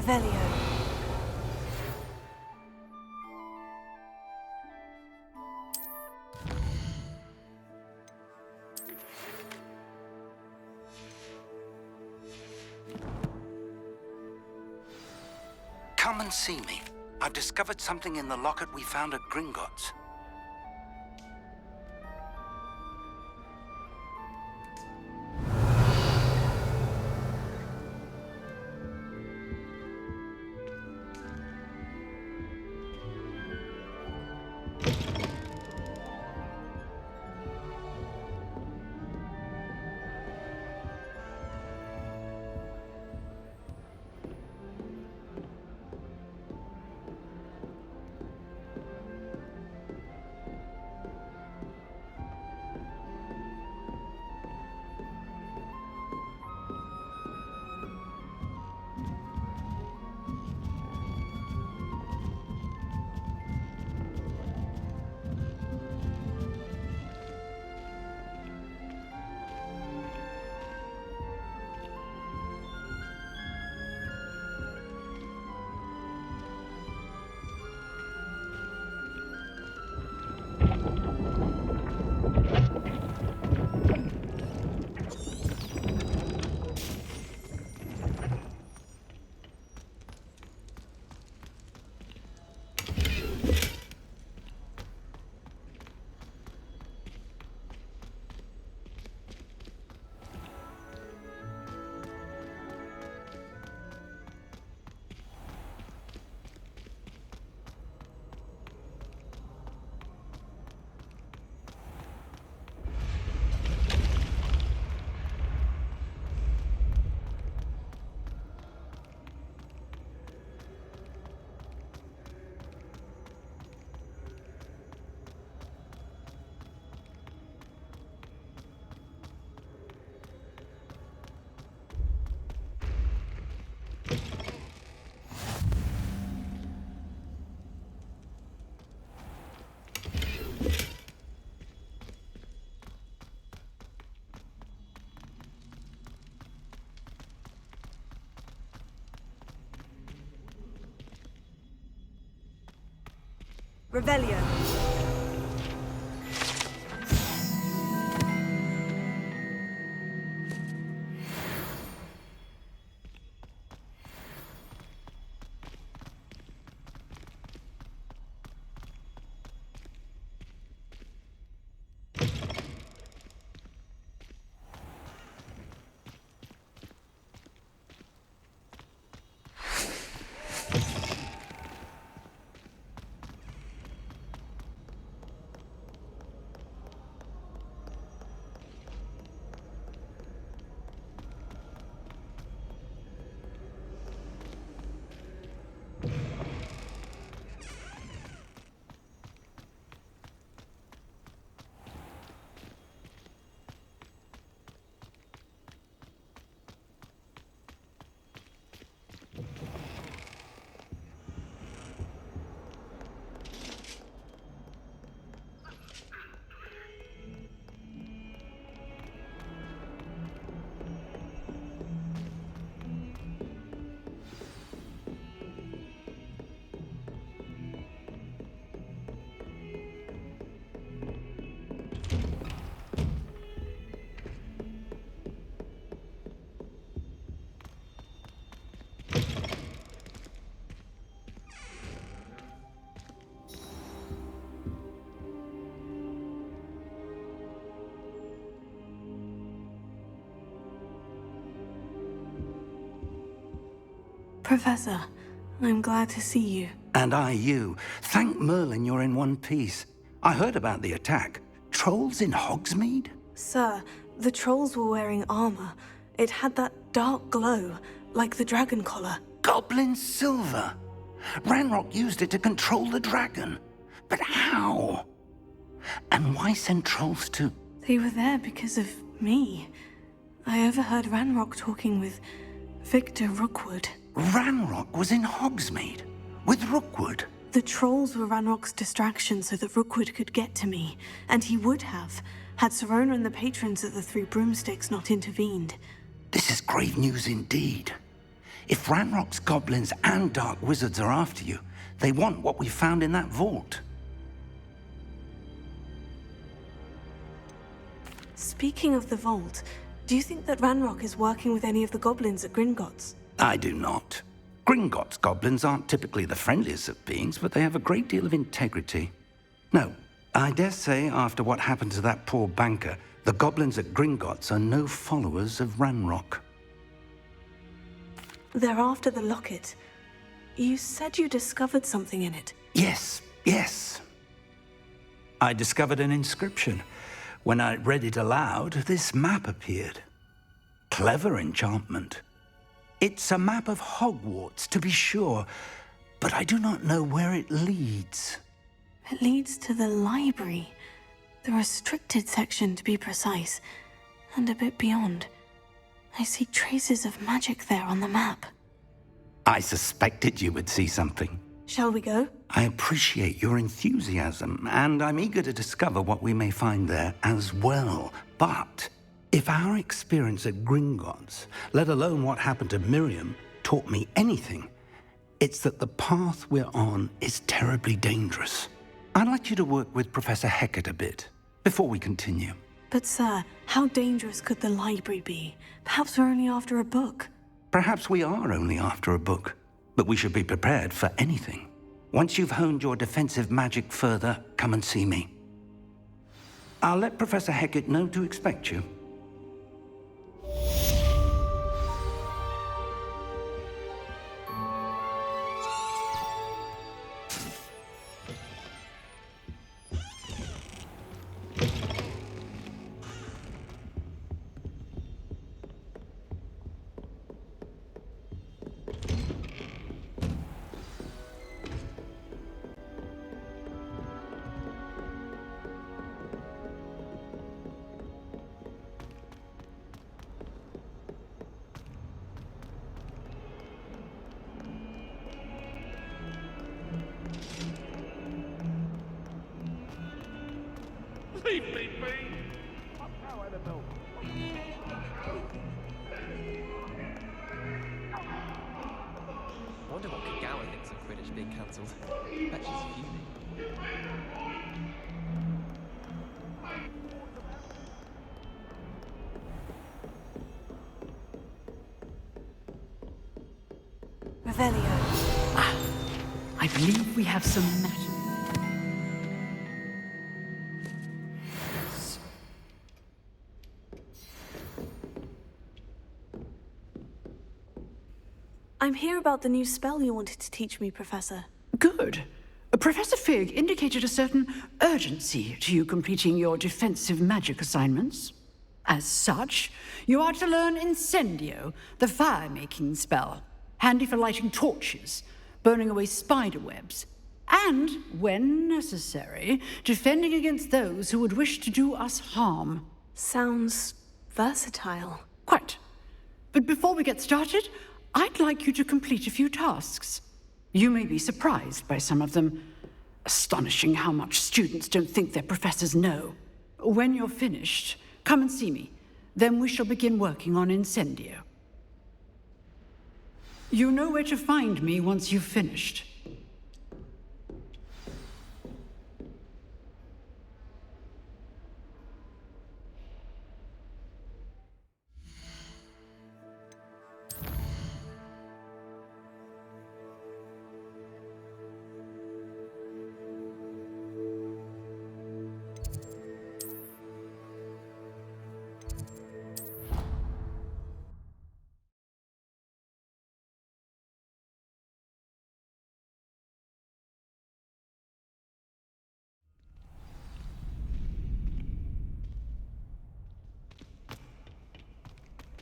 Revelio. Come and see me. I've discovered something in the locket we found at Gringotts. Revelio. Professor, I'm glad to see you. And I you. Thank Merlin you're in one piece. I heard about the attack. Trolls in Hogsmeade? Sir, the trolls were wearing armor. It had that dark glow, like the dragon collar. Goblin silver. Ranrock used it to control the dragon. But how? And why send trolls to... They were there because of me. I overheard Ranrock talking with Victor Rookwood. Ranrock was in Hogsmeade? With Rookwood? The trolls were Ranrock's distraction so that Rookwood could get to me. And he would have, had Serona and the patrons of the Three Broomsticks not intervened. This is grave news indeed. If Ranrock's goblins and dark wizards are after you, they want what we found in that vault. Speaking of the vault, do you think that Ranrock is working with any of the goblins at Gringotts? I do not. Gringotts goblins aren't typically the friendliest of beings, but they have a great deal of integrity. No, I dare say after what happened to that poor banker, the goblins at Gringotts are no followers of Ranrock. They're after the locket. You said you discovered something in it. Yes. I discovered an inscription. When I read it aloud, this map appeared. Clever enchantment. It's a map of Hogwarts, to be sure, but I do not know where it leads. It leads to the library. The restricted section, to be precise, and a bit beyond. I see traces of magic there on the map. I suspected you would see something. Shall we go? I appreciate your enthusiasm, and I'm eager to discover what we may find there as well. But if our experience at Gringotts, let alone what happened to Miriam, taught me anything, it's that the path we're on is terribly dangerous. I'd like you to work with Professor Hecat a bit before we continue. But sir, how dangerous could the library be? Perhaps we're only after a book. Perhaps we are only after a book, but we should be prepared for anything. Once you've honed your defensive magic further, come and see me. I'll let Professor Hecat know to expect you. Leave me be! How I don't know. Wonder what Kagawa thinks of Quidditch being cancelled. Bet she's fuming. Revelio. I believe we have some matter. I'm here about the new spell you wanted to teach me, Professor. Good. Professor Fig indicated a certain urgency to you completing your defensive magic assignments. As such, you are to learn Incendio, the fire-making spell, handy for lighting torches, burning away spider webs, and, when necessary, defending against those who would wish to do us harm. Sounds versatile. Quite. But before we get started, I'd like you to complete a few tasks. You may be surprised by some of them. Astonishing how much students don't think their professors know. When you're finished, come and see me. Then we shall begin working on Incendio. You know where to find me once you've finished.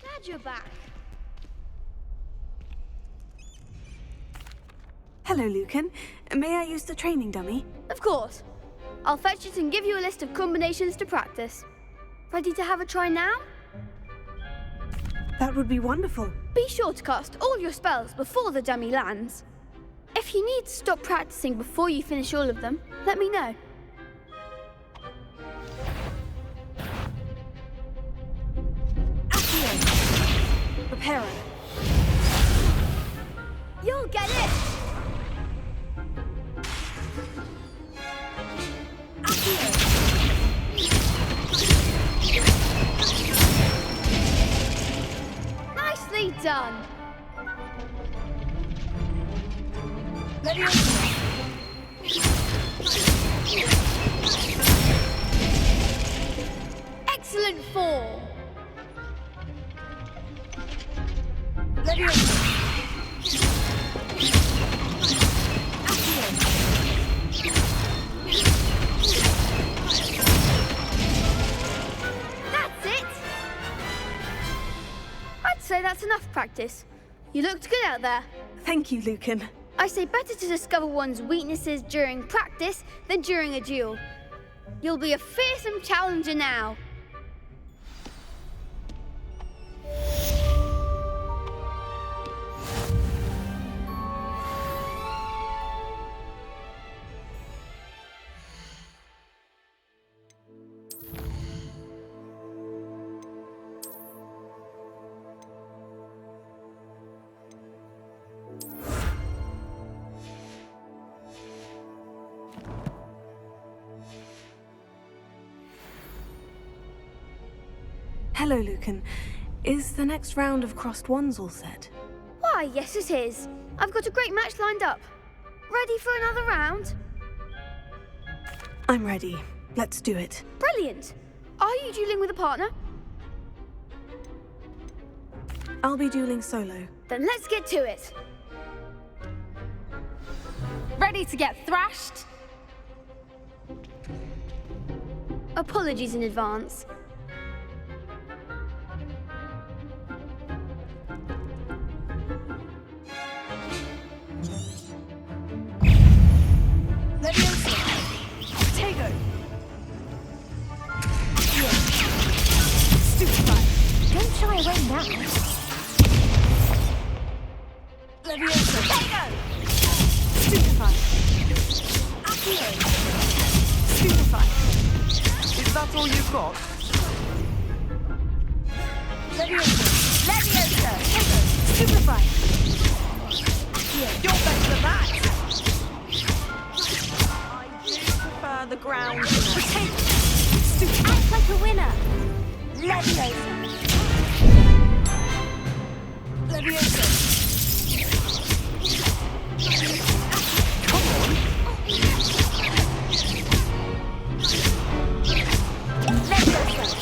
Glad you're back. Hello, Lucan. May I use the training dummy? Of course. I'll fetch it and give you a list of combinations to practice. Ready to have a try now? That would be wonderful. Be sure to cast all your spells before the dummy lands. If you need to stop practicing before you finish all of them, let me know. Reparo. done. Excellent fall. That's it. I'd say that's enough practice. You looked good out there. Thank you, Lucan. I say better to discover one's weaknesses during practice than during a duel. You'll be a fearsome challenger now. Hello, Lucan. Is the next round of crossed ones all set? Why, yes it is. I've got a great match lined up. Ready for another round? I'm ready. Let's do it. Brilliant. Are you dueling with a partner? I'll be dueling solo. Then let's get to it. Ready to get thrashed? Apologies in advance. Don't shy away now. Stupefy. Stupefy. Is that all you've got? Leviosa! Stupefy. You're better than that! I do prefer the ground. Act like a winner! Leviosa! Leviosa. Come on! Leviosa!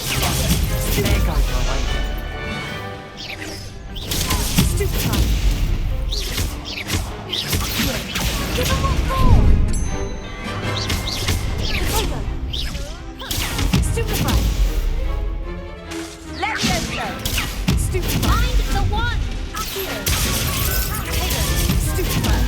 There goes my way. Stupefy. Give him what for! Stupefy. Leviosa! Stupefy. Find the one! Stupefy.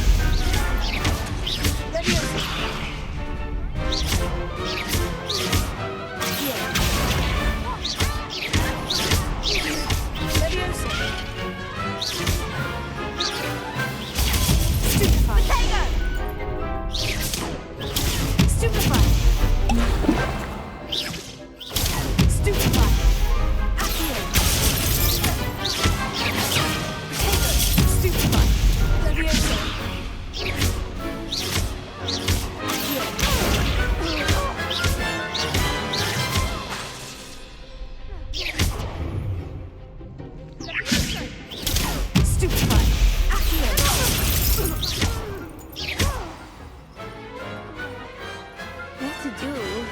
What a duel.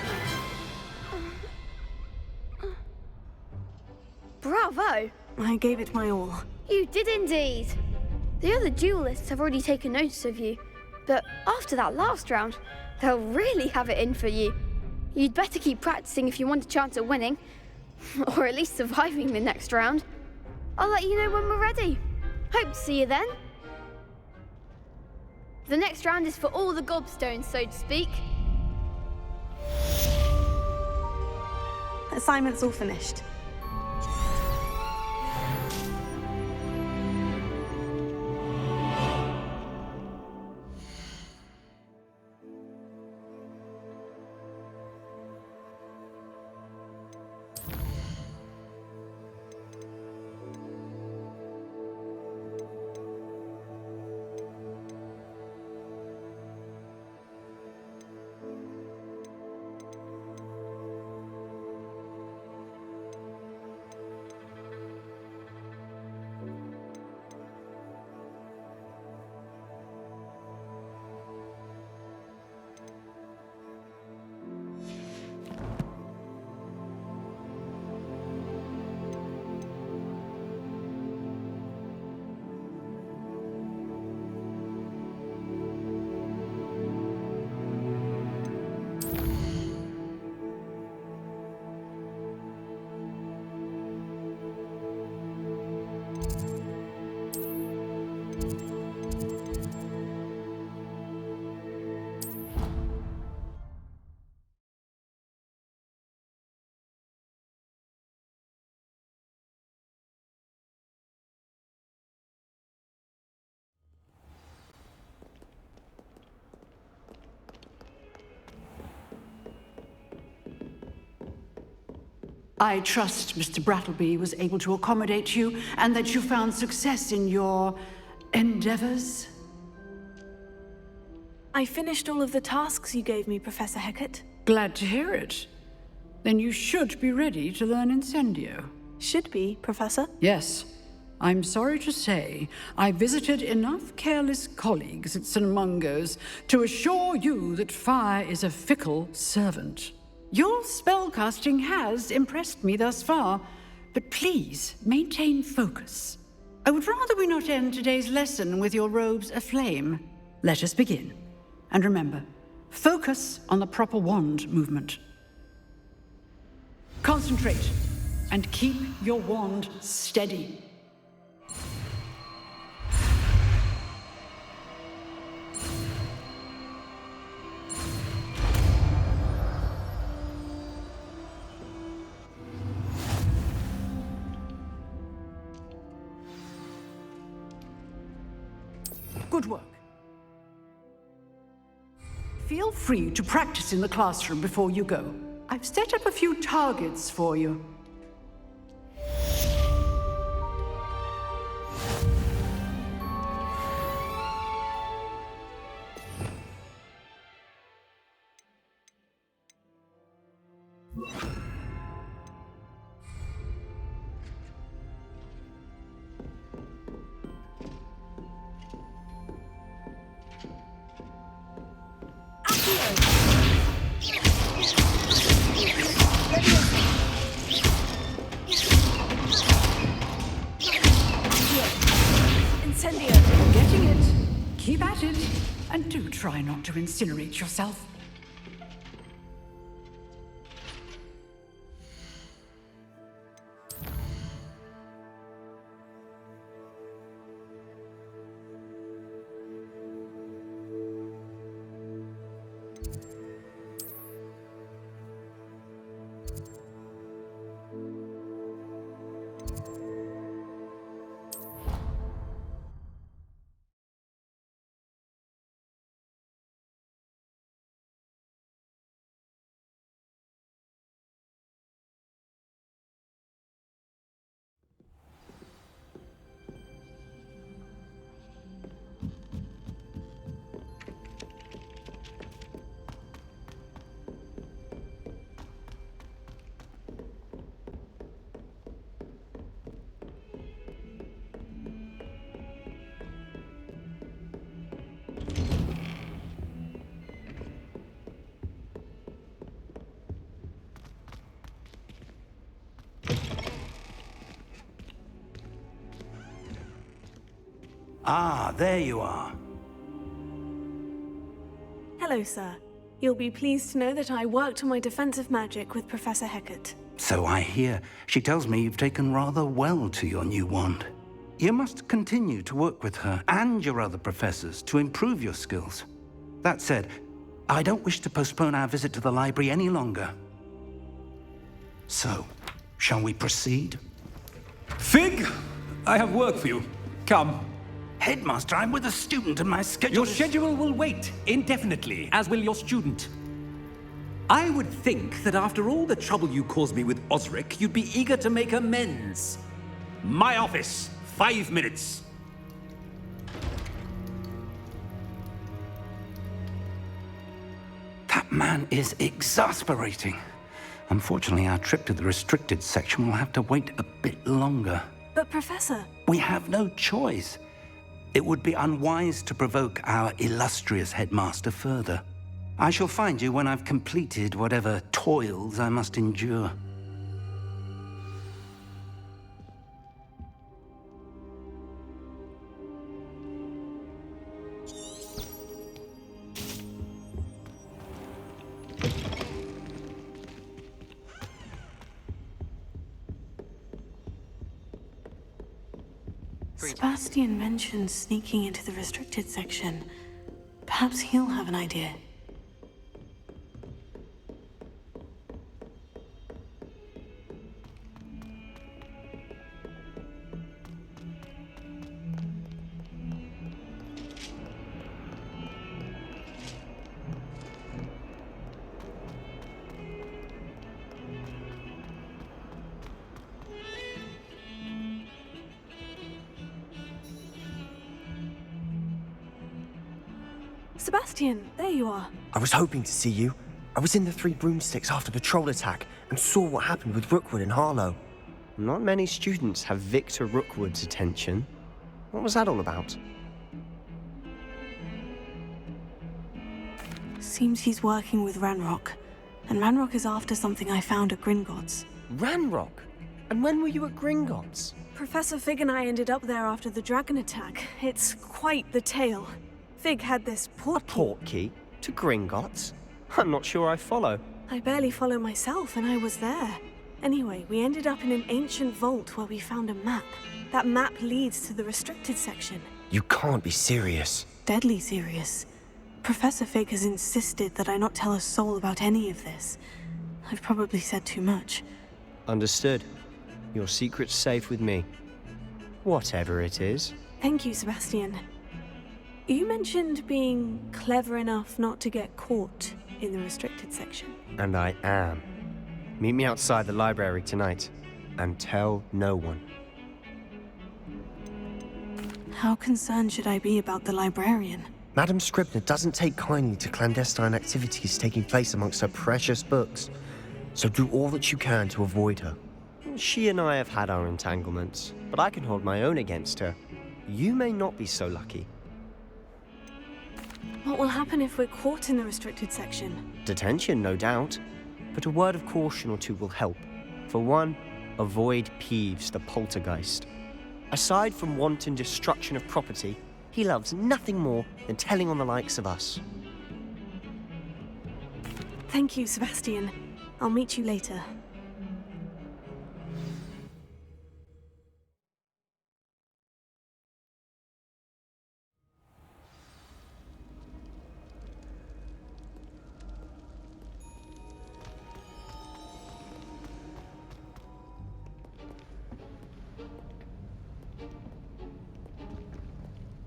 Bravo! I gave it my all. You did indeed. The other duelists have already taken notice of you, but after that last round, they'll really have it in for you. You'd better keep practicing if you want a chance at winning, or at least surviving the next round. I'll let you know when we're ready. Hope to see you then. The next round is for all the gobstones, so to speak. Assignment's all finished. I trust Mr. Brattleby was able to accommodate you and that you found success in your endeavors. I finished all of the tasks you gave me, Professor Hecat. Glad to hear it. Then you should be ready to learn Incendio. Should be, Professor. Yes. I'm sorry to say, I visited enough careless colleagues at St. Mungo's to assure you that fire is a fickle servant. Your spellcasting has impressed me thus far, but please maintain focus. I would rather we not end today's lesson with your robes aflame. Let us begin. And remember, focus on the proper wand movement. Concentrate and keep your wand steady. Good work. Feel free to practice in the classroom before you go. I've set up a few targets for you. Incendio! Getting it. Keep at it. And do try not to incinerate yourself. Ah, there you are. Hello, sir. You'll be pleased to know that I worked on my defensive magic with Professor Hecat. So I hear. She tells me you've taken rather well to your new wand. You must continue to work with her and your other professors to improve your skills. That said, I don't wish to postpone our visit to the library any longer. So, shall we proceed? Fig, I have work for you. Come. Headmaster, I'm with a student and my schedule Your is- schedule will wait indefinitely, as will your student. I would think that after all the trouble you caused me with Osric, you'd be eager to make amends. My office, 5 minutes. That man is exasperating. Unfortunately, our trip to the restricted section will have to wait a bit longer. But, Professor, We have no choice. It would be unwise to provoke our illustrious headmaster further. I shall find you when I've completed whatever toils I must endure. Sebastian mentioned sneaking into the restricted section. Perhaps he'll have an idea. Sebastian, there you are. I was hoping to see you. I was in the Three Broomsticks after the troll attack and saw what happened with Rookwood and Harlow. Not many students have Victor Rookwood's attention. What was that all about? Seems he's working with Ranrock. And Ranrock is after something I found at Gringotts. Ranrock? And when were you at Gringotts? Professor Fig and I ended up there after the dragon attack. It's quite the tale. Fig had this portkey. A portkey? To Gringotts? I'm not sure I follow. I barely follow myself, and I was there. Anyway, we ended up in an ancient vault where we found a map. That map leads to the restricted section. You can't be serious. Deadly serious. Professor Fig has insisted that I not tell a soul about any of this. I've probably said too much. Understood. Your secret's safe with me. Whatever it is. Thank you, Sebastian. You mentioned being clever enough not to get caught in the restricted section. And I am. Meet me outside the library tonight, and tell no one. How concerned should I be about the librarian? Madame Scribner doesn't take kindly to clandestine activities taking place amongst her precious books, so do all that you can to avoid her. She and I have had our entanglements, but I can hold my own against her. You may not be so lucky. What will happen if we're caught in the restricted section? Detention, no doubt, but a word of caution or two will help. For one, avoid Peeves, the poltergeist. Aside from wanton destruction of property, he loves nothing more than telling on the likes of us. Thank you, Sebastian. I'll meet you later.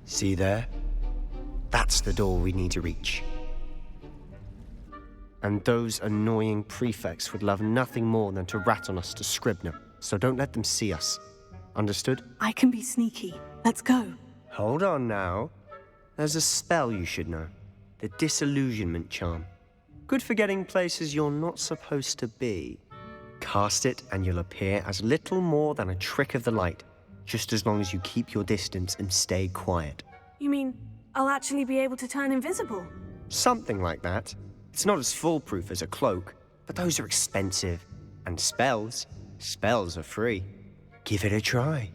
See there? That's the door we need to reach. And those annoying prefects would love nothing more than to rat on us to Scribner, so don't let them see us. Understood? I can be sneaky. Let's go. Hold on now. There's a spell you should know. The Disillusionment Charm. Good for getting places you're not supposed to be. Cast it and you'll appear as little more than a trick of the light, just as long as you keep your distance and stay quiet. You mean I'll actually be able to turn invisible? Something like that. It's not as foolproof as a cloak, but those are expensive. And spells are free. Give it a try.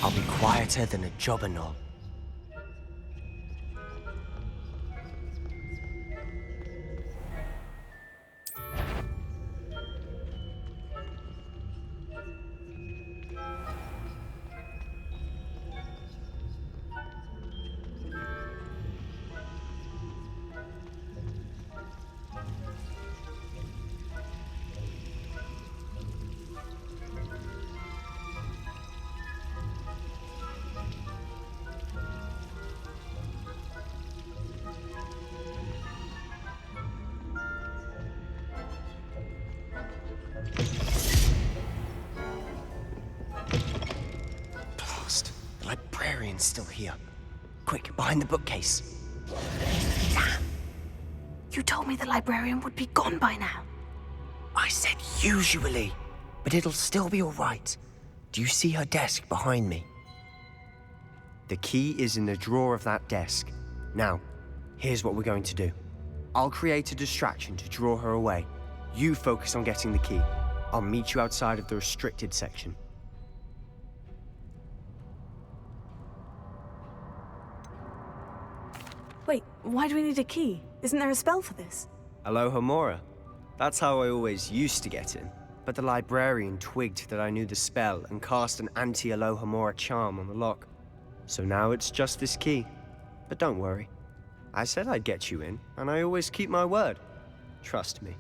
I'll be quieter than a jobberknoll. Librarian's still here. Quick, behind the bookcase. Damn! You told me the librarian would be gone by now. I said usually, but it'll still be all right. Do you see her desk behind me? The key is in the drawer of that desk. Now, here's what we're going to do. I'll create a distraction to draw her away. You focus on getting the key. I'll meet you outside of the restricted section. Wait, why do we need a key? Isn't there a spell for this? Alohomora. That's how I always used to get in. But the librarian twigged that I knew the spell and cast an anti-Alohomora charm on the lock. So now it's just this key. But don't worry. I said I'd get you in, and I always keep my word. Trust me.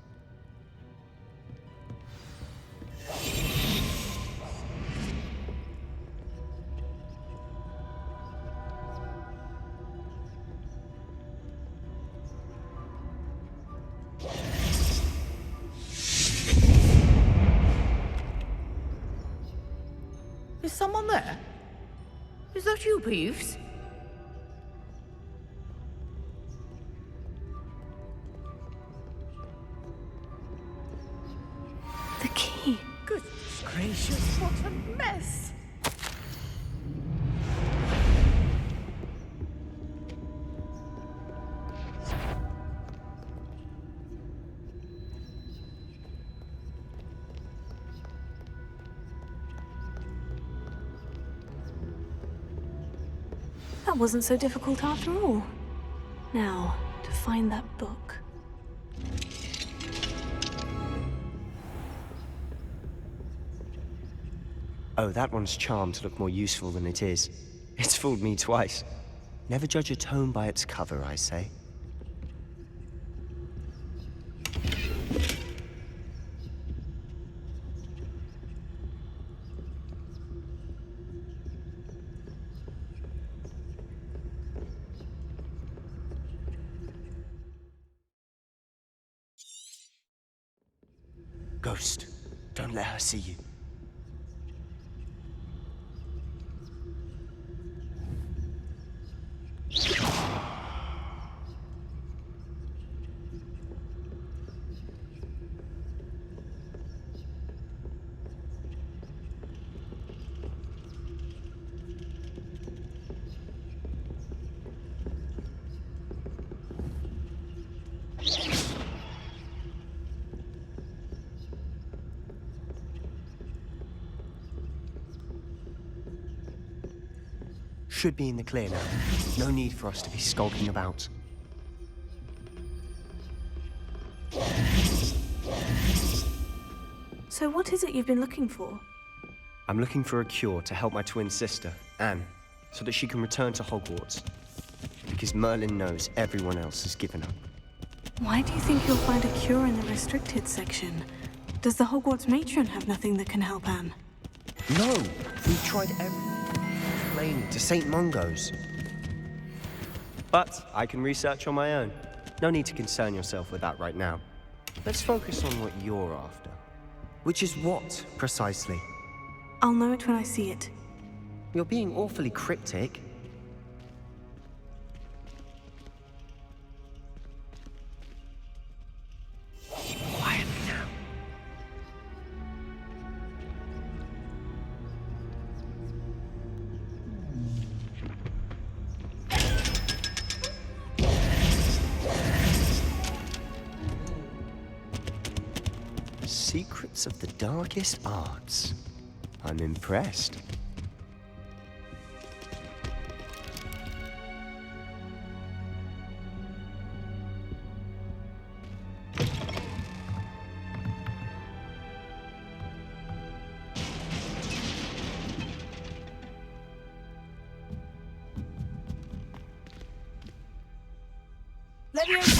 Is someone there? Is that you, Peeves? The key. Goodness gracious, what a mess! That wasn't so difficult after all. Now, to find that book. Oh, that one's charmed to look more useful than it is. It's fooled me twice. Never judge a tome by its cover, I say. Ghost, don't let her see you. Should be in the clear now. No need for us to be skulking about. So what is it you've been looking for? I'm looking for a cure to help my twin sister, Anne, so that she can return to Hogwarts. Because Merlin knows everyone else has given up. Why do you think you'll find a cure in the restricted section? Does the Hogwarts matron have nothing that can help Anne? No! We've tried everything. Plain to St. Mungo's. But I can research on my own. No need to concern yourself with that right now. Let's focus on what you're after. Which is what, precisely? I'll know it when I see it. You're being awfully cryptic. Quietly now. Secrets of the darkest arts. I'm impressed. Let me open.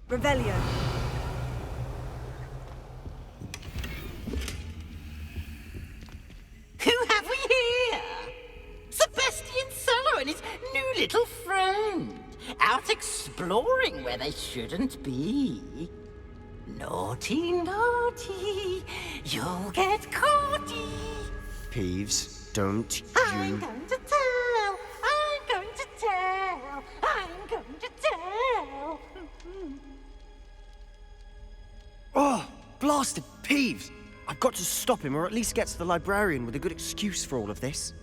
Revelio. Who have we here? Sebastian Sallow and his new little friend. Out exploring where they shouldn't be. Naughty, naughty. You'll get caughty. Peeves, don't I'm you... going to tell. I'm going to tell. I'm going to tell. Oh, blasted Peeves! I've got to stop him, or at least get to the librarian with a good excuse for all of this.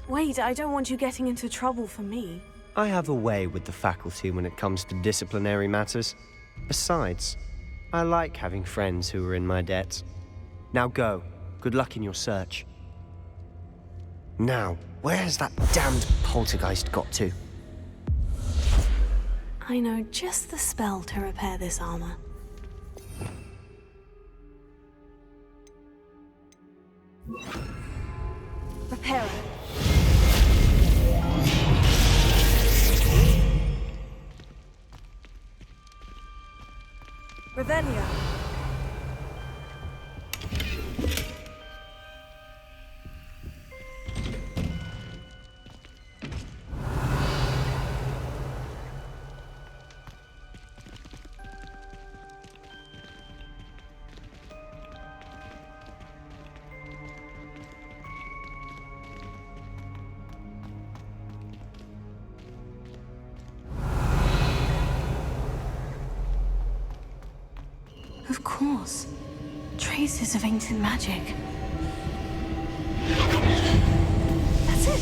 Wait, I don't want you getting into trouble for me. I have a way with the faculty when it comes to disciplinary matters. Besides, I like having friends who are in my debt. Now go. Good luck in your search. Now, where has that damned poltergeist got to? I know just the spell to repair this armor. Repairer. Revelio. Of course. Traces of ancient magic. That's it!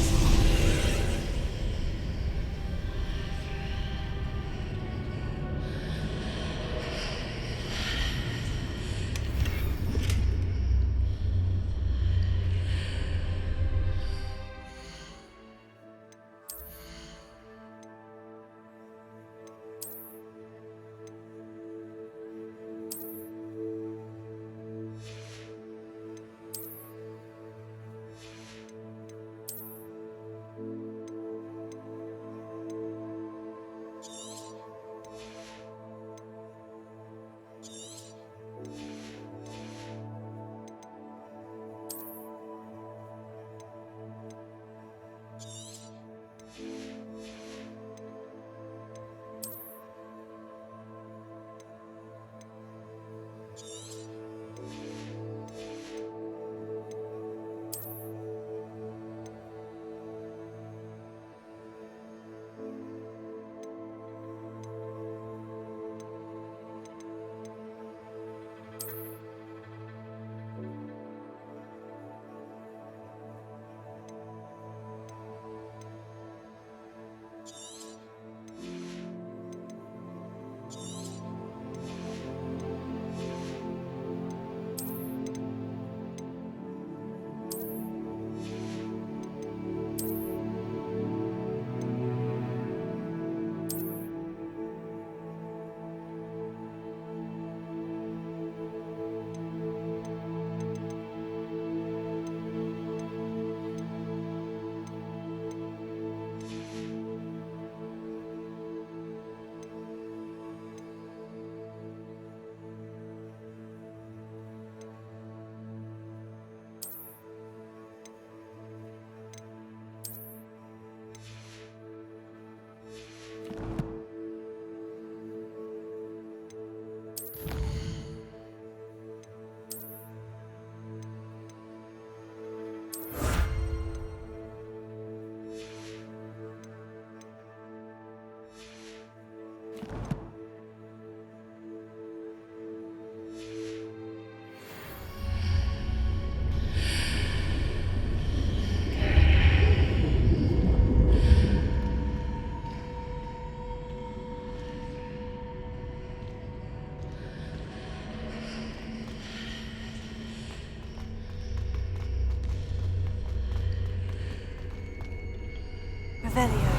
Revelio.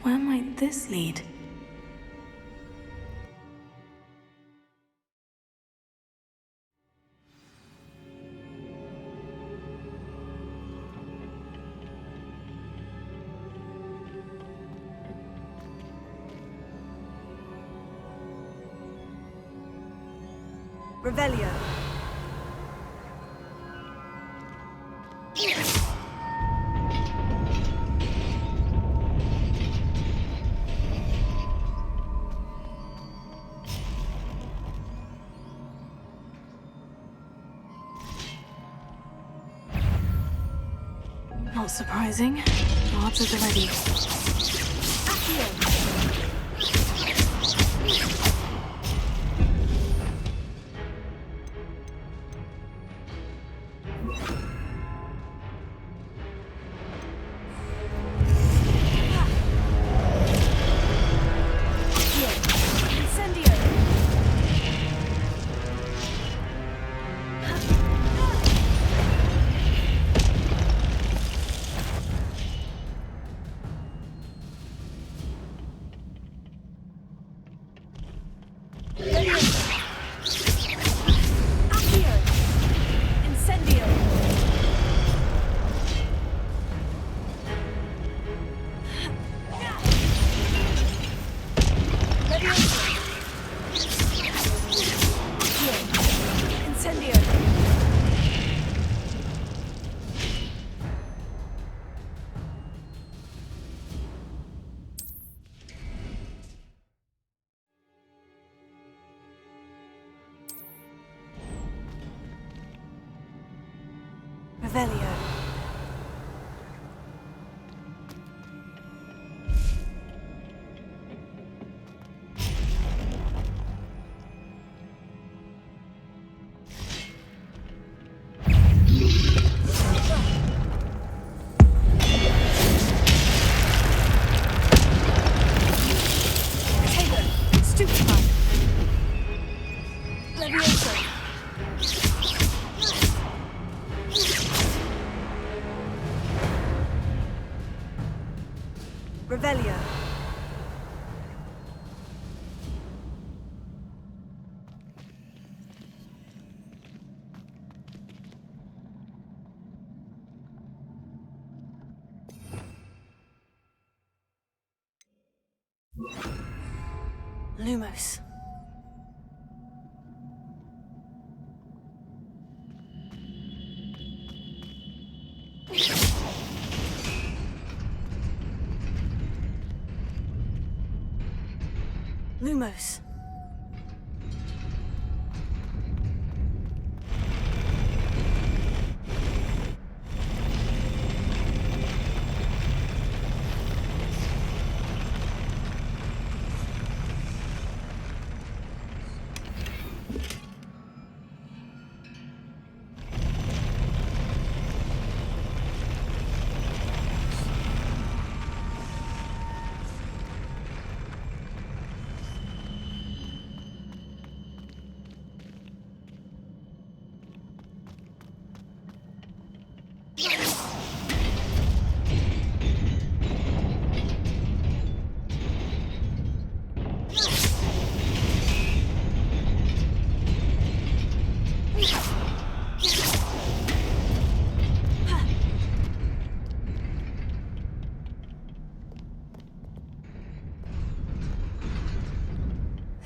Where might this lead? Revelio. Not surprising. Guards at the ready. Revelio. Revelio. Lumos. Lumos.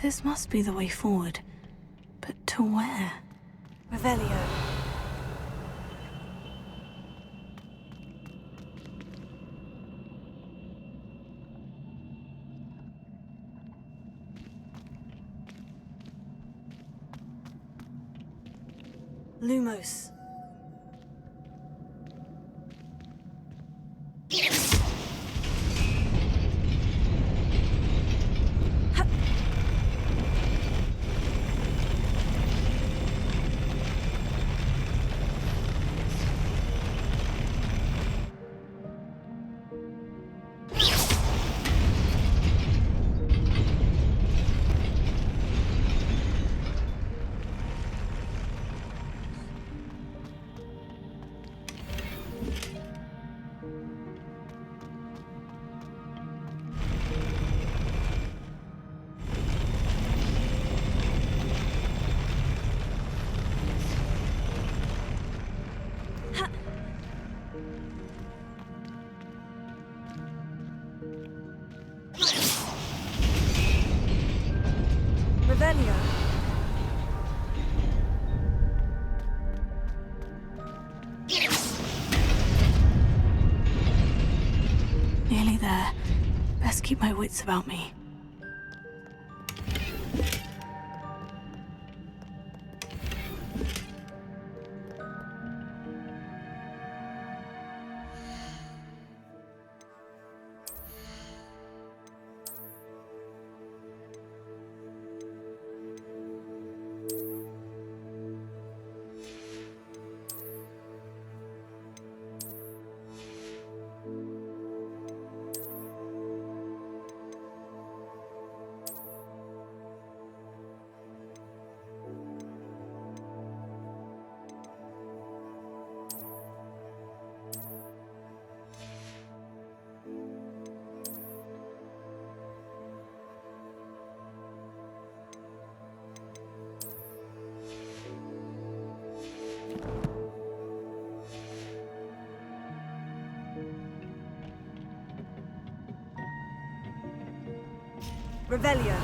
This must be the way forward. But to where? Revelio. Lumos. Revelio. Nearly there. Best keep my wits about me. Revelio.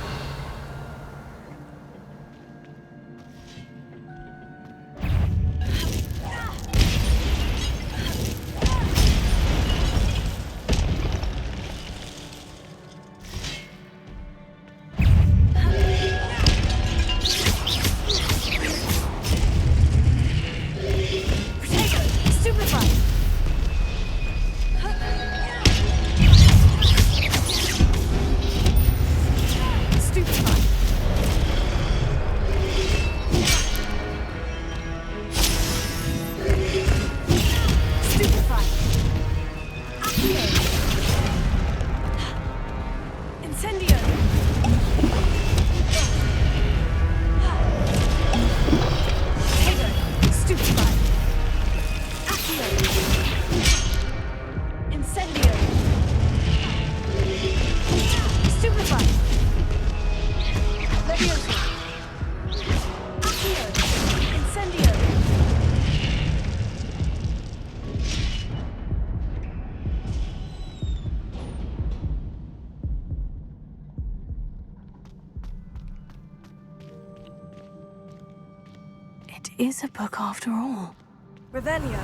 It is a book after all. Revelio.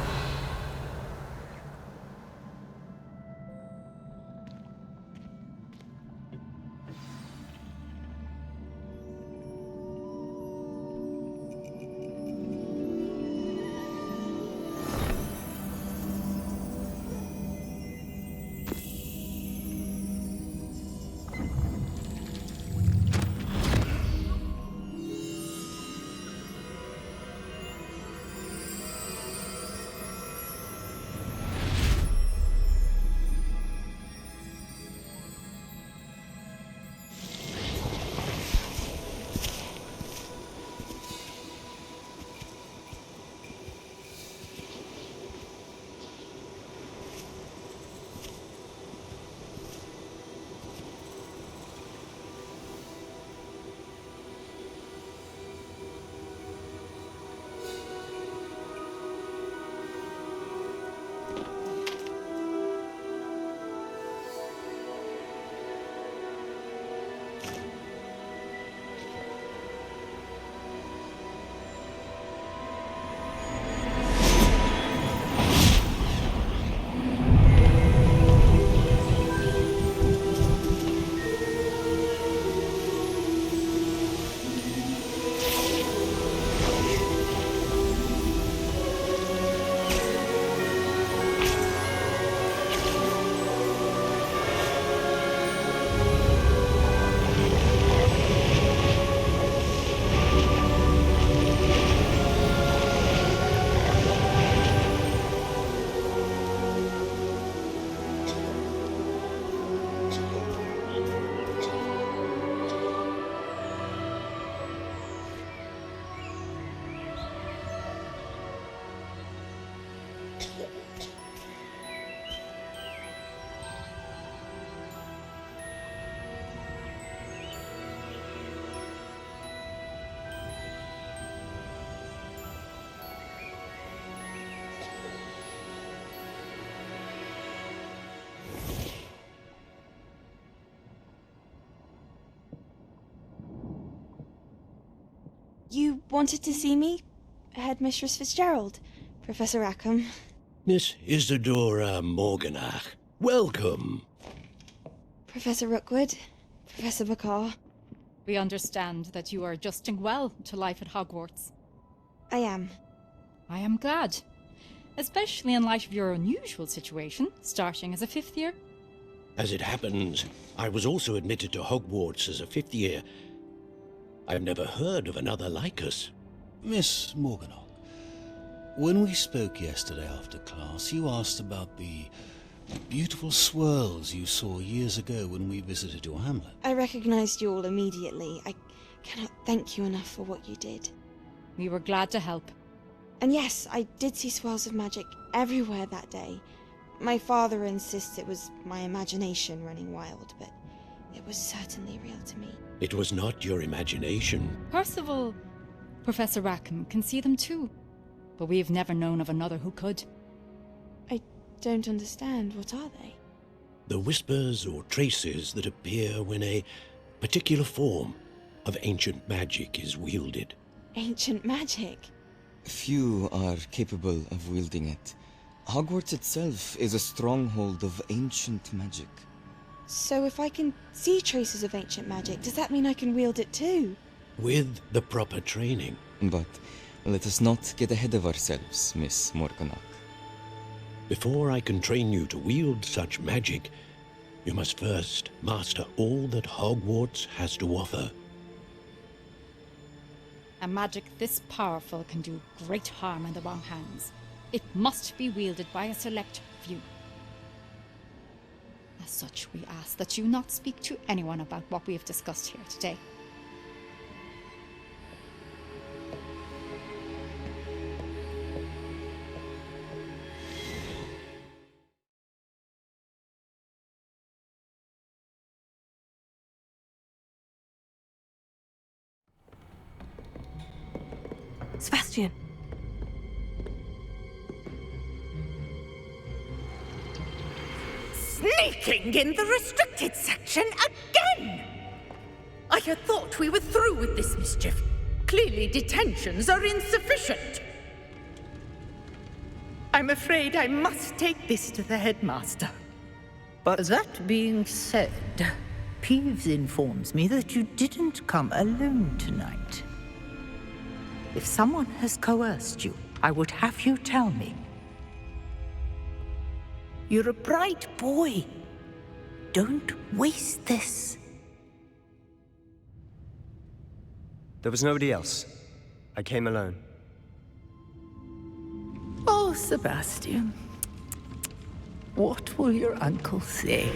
You wanted to see me? Headmistress Fitzgerald? Professor Rackham? Miss Isadora Morganach, welcome. Professor Rookwood? Professor Bakar? We understand that you are adjusting well to life at Hogwarts. I am. I am glad. Especially in light of your unusual situation, starting as a 5th year. As it happens, I was also admitted to Hogwarts as a 5th year. I've never heard of another like us. Miss Morganach, when we spoke yesterday after class, you asked about the beautiful swirls you saw years ago when we visited your hamlet. I recognized you all immediately. I cannot thank you enough for what you did. We were glad to help. And yes, I did see swirls of magic everywhere that day. My father insists it was my imagination running wild, but it was certainly real to me. It was not your imagination. Percival, Professor Rackham can see them too, but we've never known of another who could. I don't understand. What are they? The whispers or traces that appear when a particular form of ancient magic is wielded. Ancient magic? Few are capable of wielding it. Hogwarts itself is a stronghold of ancient magic. So if I can see traces of ancient magic, does that mean I can wield it too? With the proper training. But let us not get ahead of ourselves, Miss Morganach. Before I can train you to wield such magic, you must first master all that Hogwarts has to offer. A magic this powerful can do great harm in the wrong hands. It must be wielded by a select few. As such, we ask that you not speak to anyone about what we have discussed here today. Sebastian. Sneaking in the restricted section again! I had thought we were through with this mischief. Clearly detentions are insufficient. I'm afraid I must take this to the headmaster. But that being said, Peeves informs me that you didn't come alone tonight. If someone has coerced you, I would have you tell me. You're a bright boy. Don't waste this. There was nobody else. I came alone. Oh, Sebastian. What will your uncle say?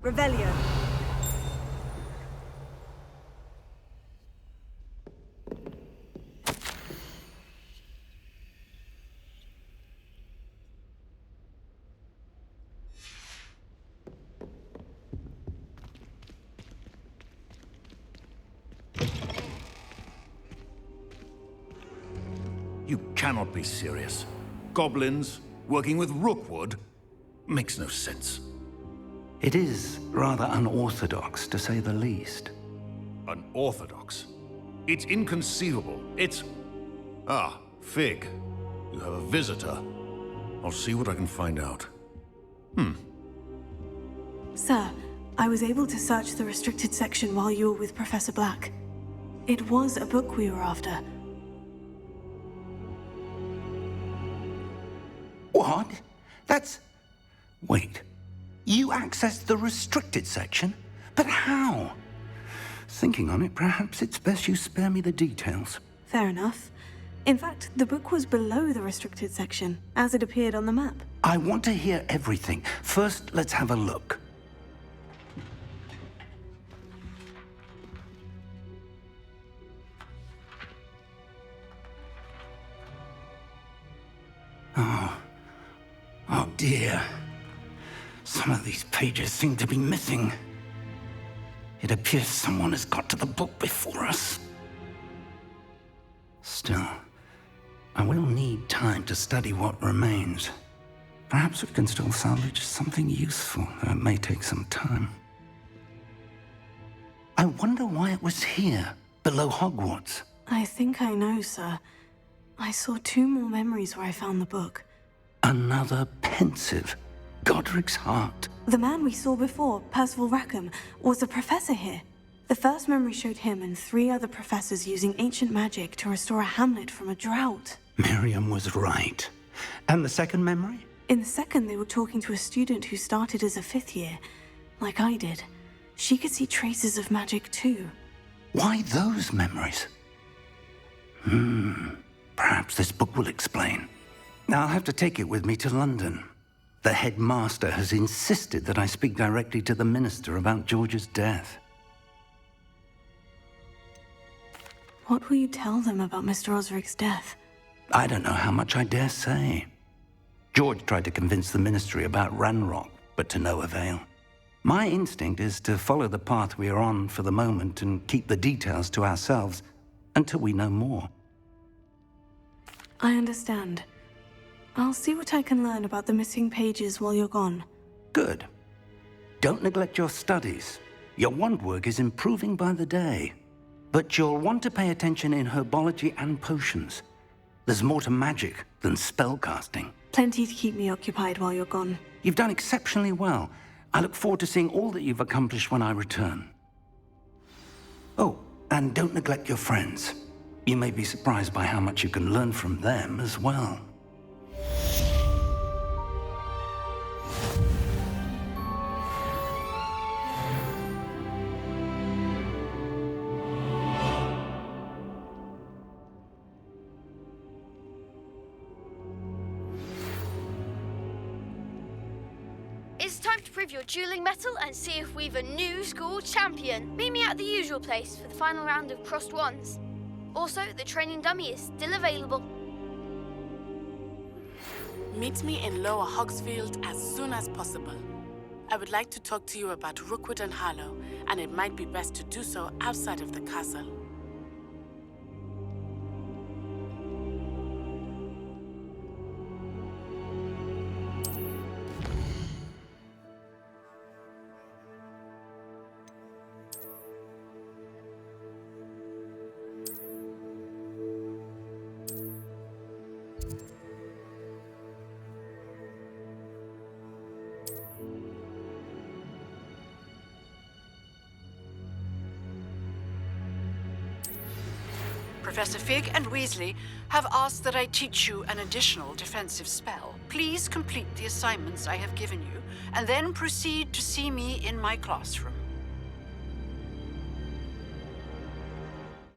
Revelio. You cannot be serious. Goblins working with Rookwood makes no sense. It is rather unorthodox, to say the least. Unorthodox? It's inconceivable. It's... Ah, Fig. You have a visitor. I'll see what I can find out. Sir, I was able to search the restricted section while you were with Professor Black. It was a book we were after. What? That's... Wait. You accessed the restricted section? But how? Thinking on it, perhaps it's best you spare me the details. Fair enough. In fact, the book was below the restricted section, as it appeared on the map. I want to hear everything. First, let's have a look. Oh dear. Some of these pages seem to be missing. It appears someone has got to the book before us. Still, I will need time to study what remains. Perhaps we can still salvage something useful, though it may take some time. I wonder why it was here, below Hogwarts. I think I know, sir. I saw 2 more memories where I found the book. Another pensive. Godric's heart. The man we saw before, Percival Rackham, was a professor here. The first memory showed him and 3 other professors using ancient magic to restore a hamlet from a drought. Miriam was right. And the second memory? In the second, they were talking to a student who started as a 5th year, like I did. She could see traces of magic too. Why those memories? Perhaps this book will explain. I'll have to take it with me to London. The headmaster has insisted that I speak directly to the minister about George's death. What will you tell them about Mr. Osric's death? I don't know how much I dare say. George tried to convince the ministry about Ranrock, but to no avail. My instinct is to follow the path we are on for the moment and keep the details to ourselves until we know more. I understand. I'll see what I can learn about the missing pages while you're gone. Good. Don't neglect your studies. Your wand work is improving by the day. But you'll want to pay attention in herbology and potions. There's more to magic than spellcasting. Plenty to keep me occupied while you're gone. You've done exceptionally well. I look forward to seeing all that you've accomplished when I return. Oh, and don't neglect your friends. You may be surprised by how much you can learn from them as well. It's time to prove your dueling mettle and see if we've a new school champion. Meet me at the usual place for the final round of crossed wands. Also, the training dummy is still available. Meet me in Lower Hogsfield as soon as possible. I would like to talk to you about Rookwood and Harlow, and it might be best to do so outside of the castle. Professor Fig and Weasley have asked that I teach you an additional defensive spell. Please complete the assignments I have given you, and then proceed to see me in my classroom.